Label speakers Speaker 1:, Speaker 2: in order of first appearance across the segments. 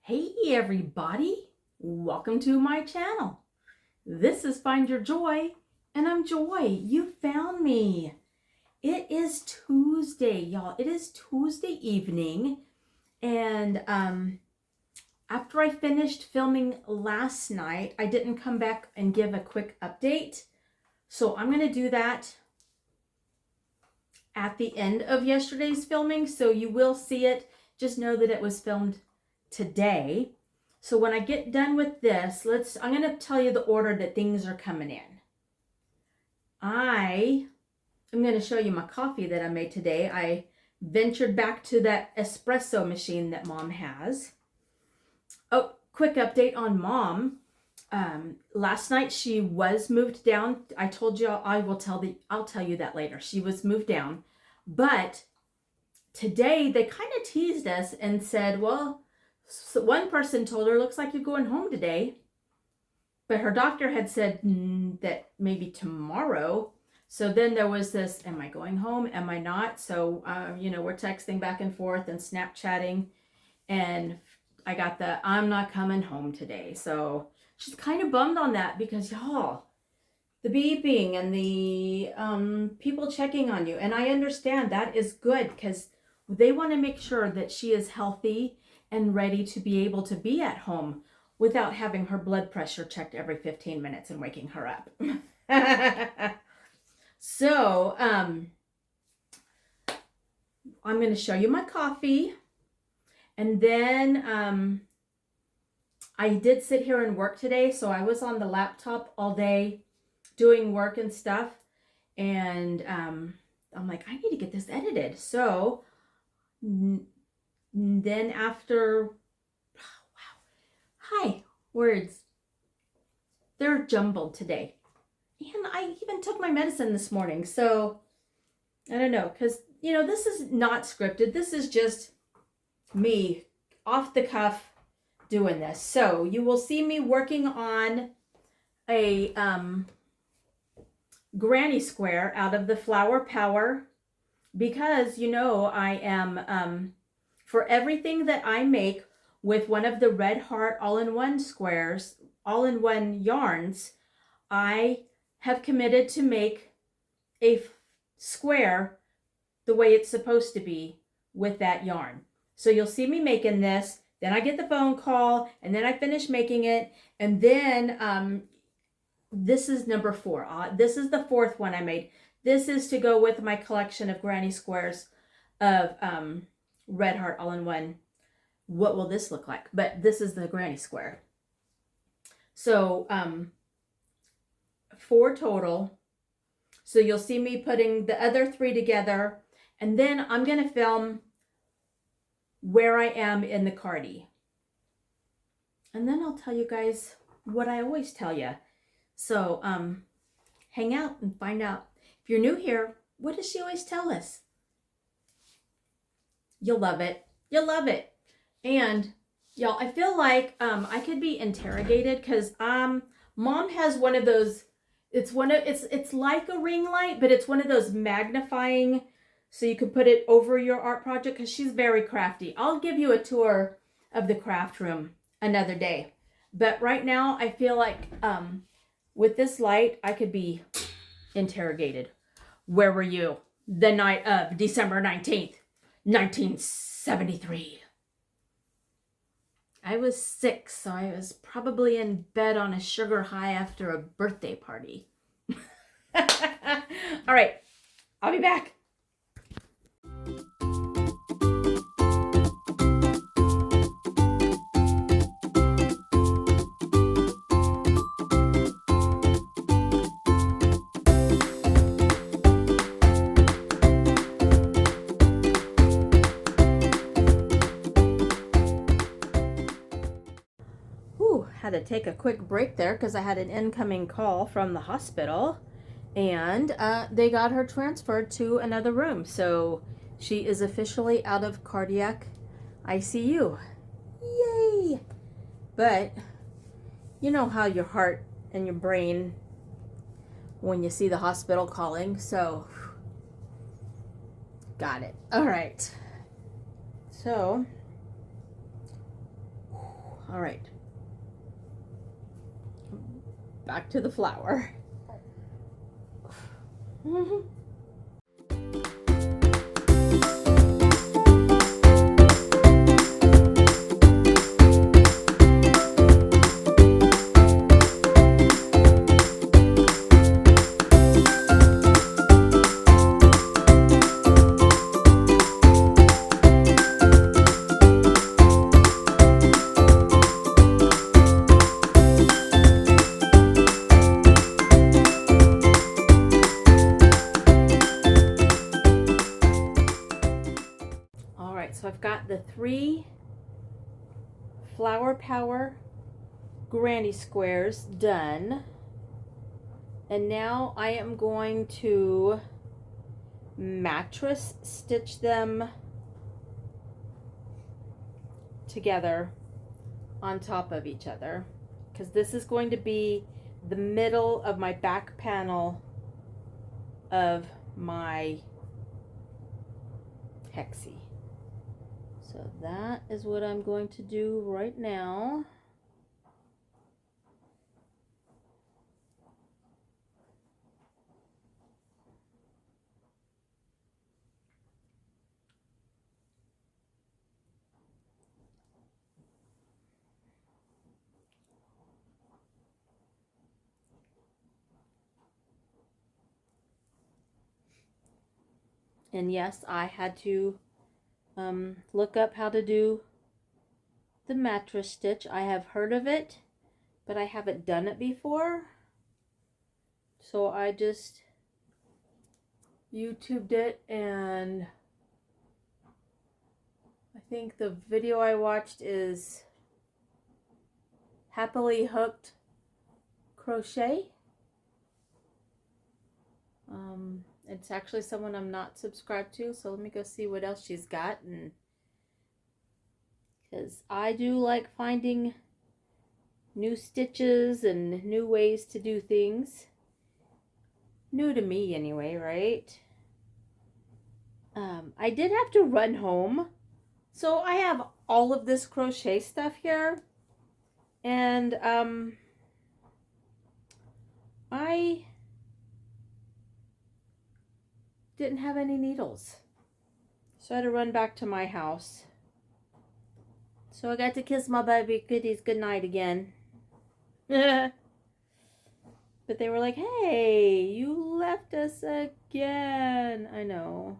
Speaker 1: Hey everybody, welcome to my channel. This is Find Your Joy, and I'm Joy. You found me. It is Tuesday, y'all. It is Tuesday evening, and after I finished filming last night, I didn't come back and give a quick update. So I'm going to do that at the end of yesterday's filming, so you will see it. Just know that it was filmed today. So when I get done with this, I'm going to tell you the order that things are coming in. I am going to show you my coffee that I made today. I ventured back to that espresso machine that Mom has. Oh, quick update on Mom. Last night she was moved down. I told you I'll tell you that later. She was moved down, but today they kind of teased us and said, well, so one person told her, looks like you're going home today. But her doctor had said that maybe tomorrow. So then there was this, am I going home? Am I not? So, we're texting back and forth and Snapchatting. And I got the, I'm not coming home today. So she's kind of bummed on that because, y'all, the beeping and the people checking on you. And I understand that is good because they want to make sure that she is healthy and ready to be able to be at home without having her blood pressure checked every 15 minutes and waking her up. So, I'm going to show you my coffee. And then I did sit here and work today. So I was on the laptop all day doing work and stuff. And I'm like, I need to get this edited. So then after, hi, words. They're jumbled today. And I even took my medicine this morning. So, I don't know. Because, this is not scripted. This is just me off the cuff doing this. So, you will see me working on a granny square out of the Flower Power. Because, I am... for everything that I make with one of the Red Heart all-in-one squares, all-in-one yarns, I have committed to make a square the way it's supposed to be with that yarn. So you'll see me making this, then I get the phone call, and then I finish making it, and then this is number 4. This is the 4th one I made. This is to go with my collection of granny squares of Red Heart all-in-one. What will this look like? But this is the granny square. So 4 total. So you'll see me putting the other 3 together, and then I'm going to film where I am in the Cardi. And then I'll tell you guys what I always tell you. So hang out and find out. If you're new here, what does she always tell us? You'll love it. You'll love it. And y'all, I feel like I could be interrogated because Mom has one of those. It's like a ring light, but it's one of those magnifying, so you can put it over your art project because she's very crafty. I'll give you a tour of the craft room another day. But right now, I feel like with this light, I could be interrogated. Where were you the night of December 19th? 1973. I was 6, so I was probably in bed on a sugar high after a birthday party. All right, I'll be back. Had to take a quick break there because I had an incoming call from the hospital, and they got her transferred to another room. So she is officially out of cardiac ICU. Yay! But you know how your heart and your brain when you see the hospital calling. So got it. All right. So All right. Back to the flower. So I've got the 3 Flower Power granny squares done. And now I am going to mattress stitch them together on top of each other, because this is going to be the middle of my back panel of my Hexi. So that is what I'm going to do right now. And yes, I had to look up how to do the mattress stitch. I have heard of it, but I haven't done it before. So I just YouTubed it, and I think the video I watched is Happily Hooked Crochet. It's actually someone I'm not subscribed to, so let me go see what else she's got. And because I do like finding new stitches and new ways to do things. New to me anyway, right? I did have to run home, so I have all of this crochet stuff here, and I didn't have any needles, so I had to run back to my house. So I got to kiss my baby goodies goodnight again. But they were like, hey, you left us again. I know.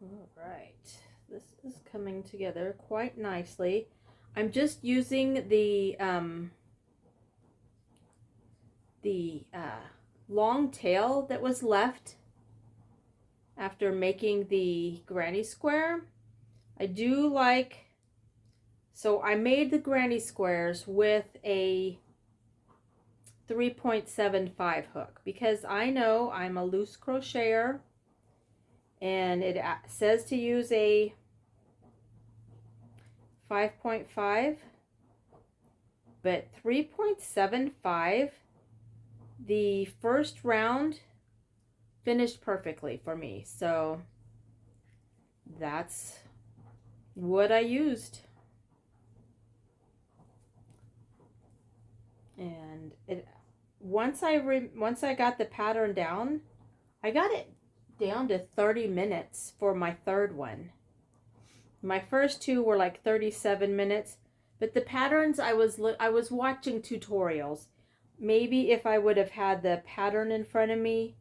Speaker 1: All right. This is coming together quite nicely. I'm just using the long tail that was left after making the granny square. I do like, so I made the granny squares with a 3.75 hook because I know I'm a loose crocheter, and it says to use a 5.5, but 3.75, the first round finished perfectly for me, so that's what I used. And it once I got the pattern down, I got it down to 30 minutes for my third one. My first 2 were like 37 minutes, but the patterns I was watching tutorials. Maybe if I would have had the pattern in front of me,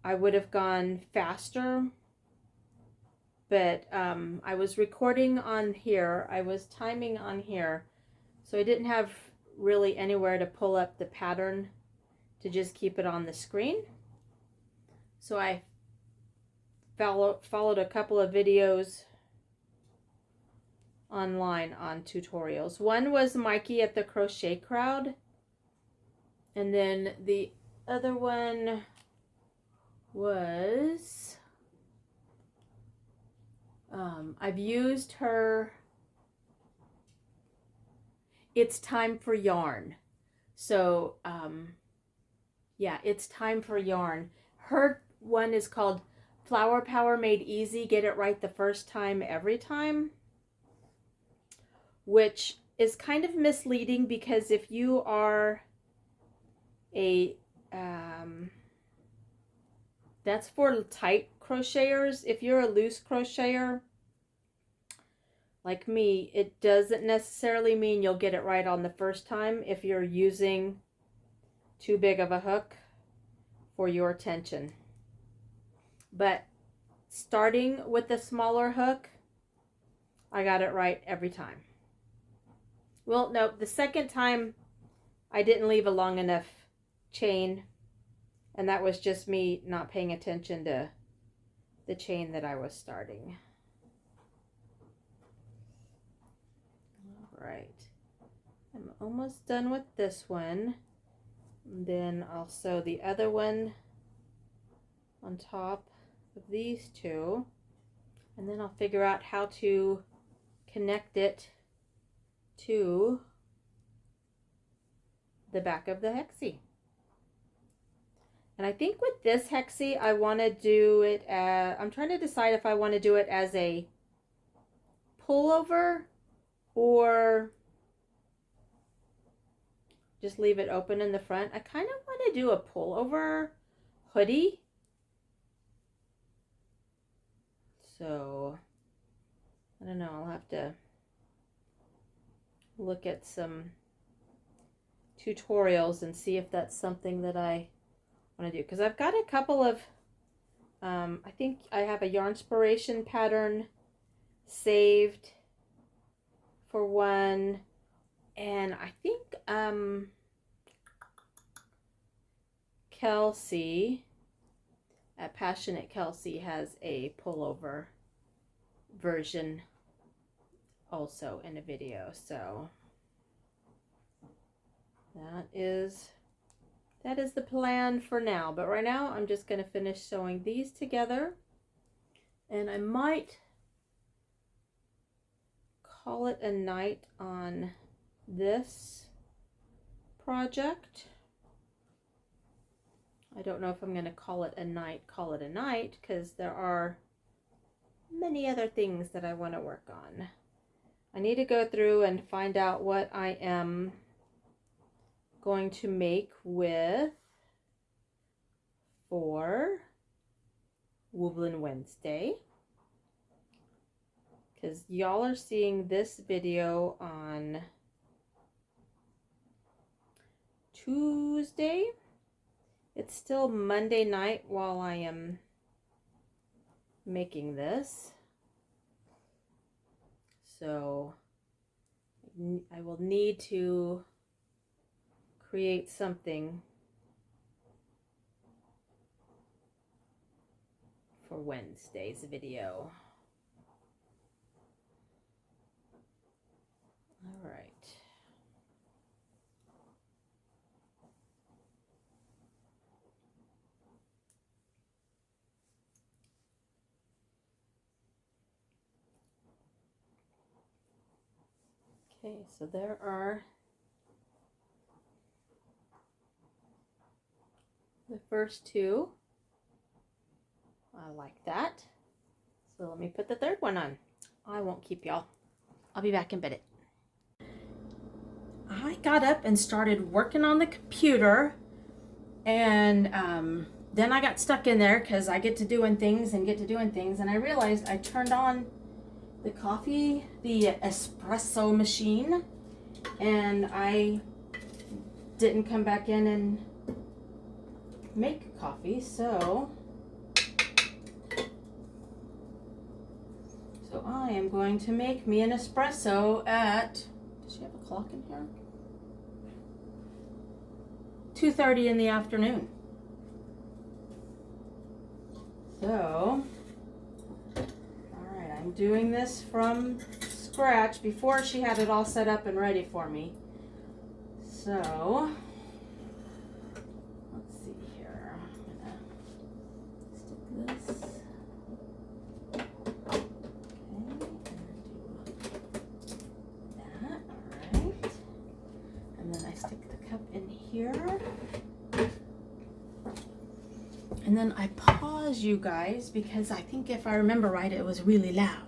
Speaker 1: I would have gone faster. But I was recording on here. I was timing on here, so I didn't have really anywhere to pull up the pattern to just keep it on the screen. So I followed a couple of videos online on tutorials. One was Mikey at the Crochet Crowd, and then the other one was I've used her It's Time for Yarn. So, yeah, it's time for yarn. Her one is called Flower Power Made Easy. Get it right the first time, every time. Which is kind of misleading because if you are a, that's for tight crocheters. If you're a loose crocheter, like me, it doesn't necessarily mean you'll get it right on the first time if you're using too big of a hook for your tension. But starting with the smaller hook, I got it right every time. Well, no, the second time I didn't leave a long enough chain, and that was just me not paying attention to the chain that I was starting. All right, I'm almost done with this one. And then I'll sew the other one on top of these two, and then I'll figure out how to connect it to the back of the Hexi. And I think with this Hexi, I want to do it as, I'm trying to decide if I want to do it as a pullover or just leave it open in the front. I kind of want to do a pullover hoodie. So, I don't know, I'll have to look at some tutorials and see if that's something that I want to do. Because I've got a couple of, I think I have a Yarnspiration pattern saved for one. And I think Kelsey at Passionate Kelsey has a pullover version also in a video. So that is the plan for now. But right now I'm just going to finish sewing these together, and I might call it a night on this project. I don't know if I'm going to call it a night, because there are many other things that I want to work on. I need to go through and find out what I am going to make for Woobling Wednesday, because y'all are seeing this video on Tuesday. It's still Monday night while I am making this, so I will need to create something for Wednesday's video. All right. Okay, so there are the first two. I like that. So let me put the third one on. I won't keep y'all. I'll be back in a bit. I got up and started working on the computer, and then I got stuck in there because I get to doing things, and I realized I turned on the coffee, the espresso machine, and I didn't come back in and make coffee, so I am going to make me an espresso at, does she have a clock in here? 2:30 in the afternoon. So, alright, I'm doing this from scratch before she had it all set up and ready for me. So, let's see here. I'm gonna stick this. in here. And then I pause you guys because I think if I remember right, it was really loud.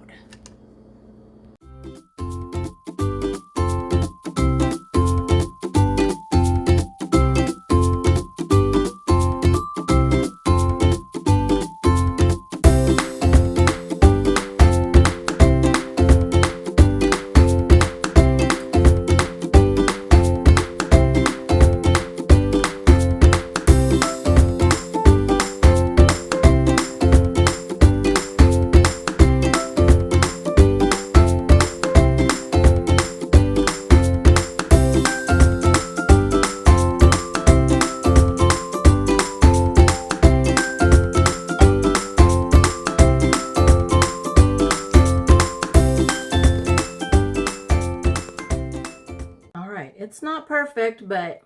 Speaker 1: It's not perfect, but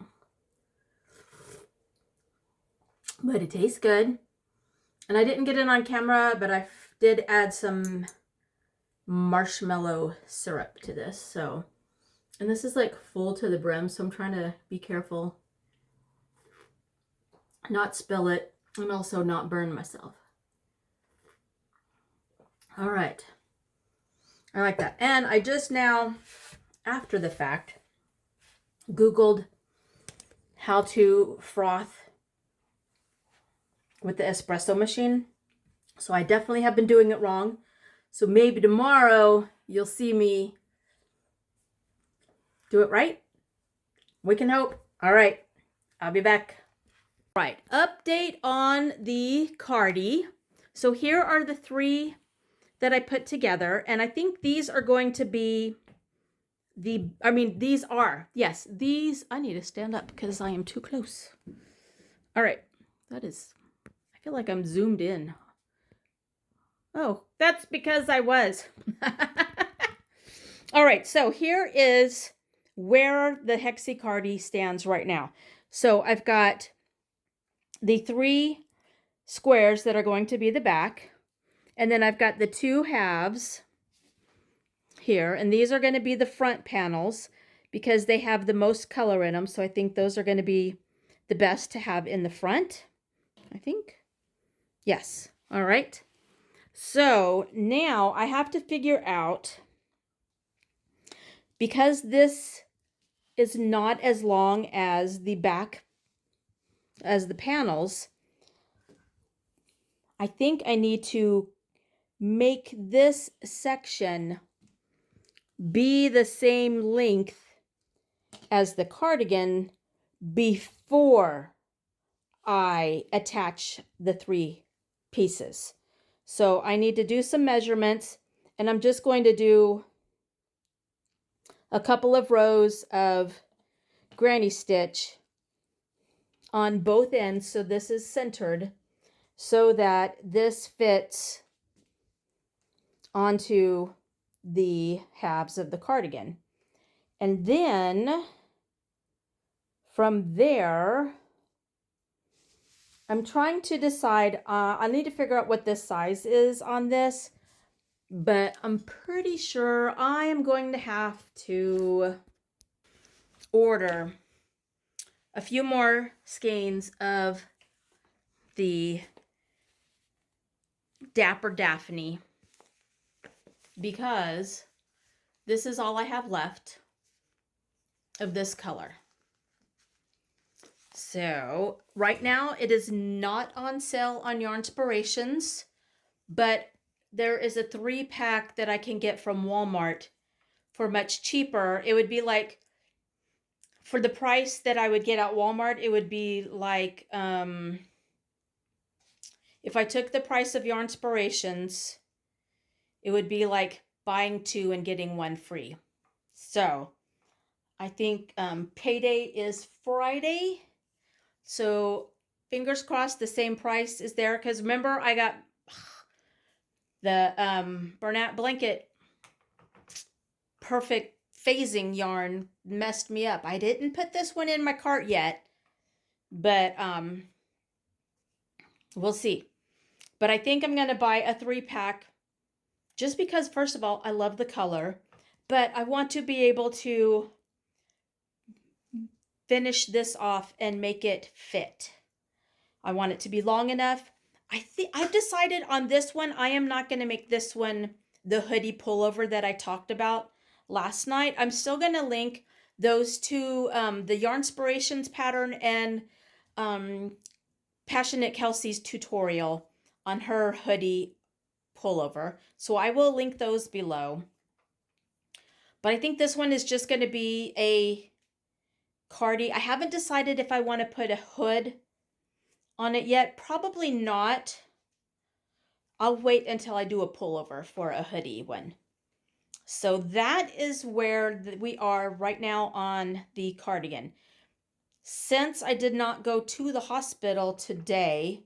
Speaker 1: it tastes good. And I didn't get it on camera, but I did add some marshmallow syrup to this. So, and this is like full to the brim, so I'm trying to be careful, not spill it, and also not burn myself. All right. I like that. And I just now, after the fact, Googled how to froth with the espresso machine. So I definitely have been doing it wrong. So maybe tomorrow you'll see me do it right. We can hope. All right. I'll be back. All right. Update on the Cardi. So here are the 3 that I put together. And I think these are going to be these are, yes, these, I need to stand up because I am too close. All right. That is, I feel like I'm zoomed in. Oh, that's because I was. All right, so here is where the Hexi Cardi stands right now. So I've got the 3 squares that are going to be the back, and then I've got the 2 halves here, and these are going to be the front panels because they have the most color in them. So I think those are going to be the best to have in the front, I think. Yes. All right. So now I have to figure out, because this is not as long as the back, as the panels, I think I need to make this section be the same length as the cardigan before I attach the 3 pieces. So I need to do some measurements, and I'm just going to do a couple of rows of granny stitch on both ends, so this is centered, so that this fits onto the halves of the cardigan. And then from there, I'm trying to decide, I need to figure out what this size is on this, but I'm pretty sure I am going to have to order a few more skeins of the Dapper Daphne, because this is all I have left of this color. So right now it is not on sale on Yarnspirations, but there is a 3-pack that I can get from Walmart for much cheaper. It would be like, for the price that I would get at Walmart, it would be like, if I took the price of Yarnspirations, it would be like buying 2 and getting 1 free. So I think payday is Friday. So fingers crossed the same price is there. Because remember, I got the Bernat Blanket Perfect Phasing yarn messed me up. I didn't put this one in my cart yet, but we'll see. But I think I'm going to buy a 3-pack just because, first of all, I love the color, but I want to be able to finish this off and make it fit. I want it to be long enough. I think I've decided on this one. I am not going to make this one the hoodie pullover that I talked about last night. I'm still going to link those two, the Yarnspirations pattern and Passionate Kelsey's tutorial on her hoodie pullover. So I will link those below. But I think this one is just going to be a cardi. I haven't decided if I want to put a hood on it yet. Probably not. I'll wait until I do a pullover for a hoodie one. So that is where we are right now on the cardigan. Since I did not go to the hospital today,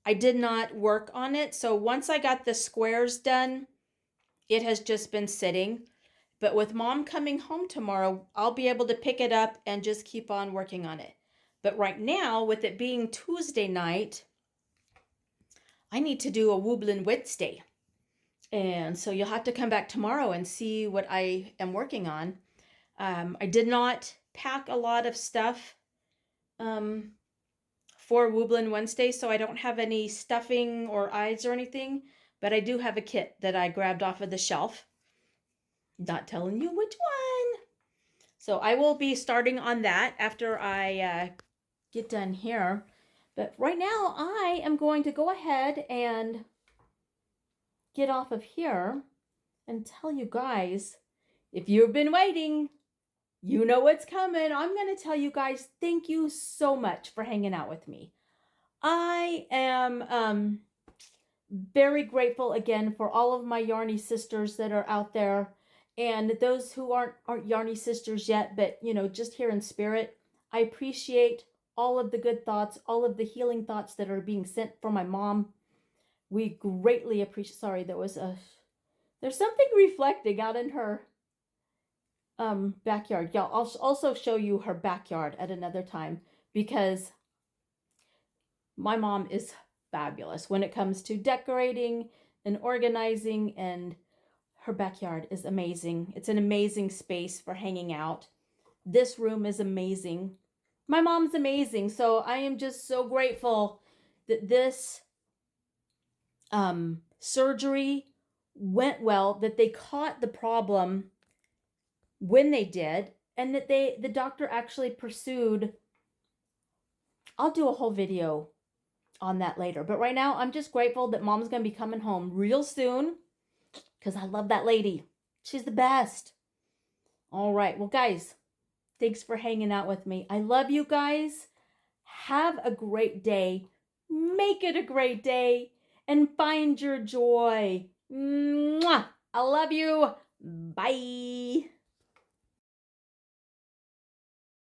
Speaker 1: I did not work on it. So once I got the squares done, it has just been sitting. But with Mom coming home tomorrow, I'll be able to pick it up and just keep on working on it. But right now, with it being Tuesday night, I need to do a Wooblin Wednesday. And so you'll have to come back tomorrow and see what I am working on. I did not pack a lot of stuff for Wooblin Wednesday, so I don't have any stuffing or eyes or anything. But I do have a kit that I grabbed off of the shelf. Not telling you which one. So I will be starting on that after I get done here. But right now I am going to go ahead and get off of here and tell you guys, if you've been waiting, you know what's coming. I'm going to tell you guys, thank you so much for hanging out with me. I am very grateful again for all of my Yarny sisters that are out there. And those who aren't Yarny sisters yet, but, you know, just here in spirit, I appreciate all of the good thoughts, all of the healing thoughts that are being sent from my mom. We greatly appreciate, sorry, there's something reflecting out in her backyard. Yeah, I'll also show you her backyard at another time because my mom is fabulous when it comes to decorating and organizing, and her backyard is amazing. It's an amazing space for hanging out. This room is amazing. My mom's amazing. So I am just so grateful that this surgery went well, that they caught the problem when they did, and that the doctor actually pursued. I'll do a whole video on that later. But right now, I'm just grateful that Mom's going to be coming home real soon because I love that lady. She's the best. All right. Well, guys, thanks for hanging out with me. I love you guys. Have a great day. Make it a great day and find your joy. Mwah! I love you. Bye.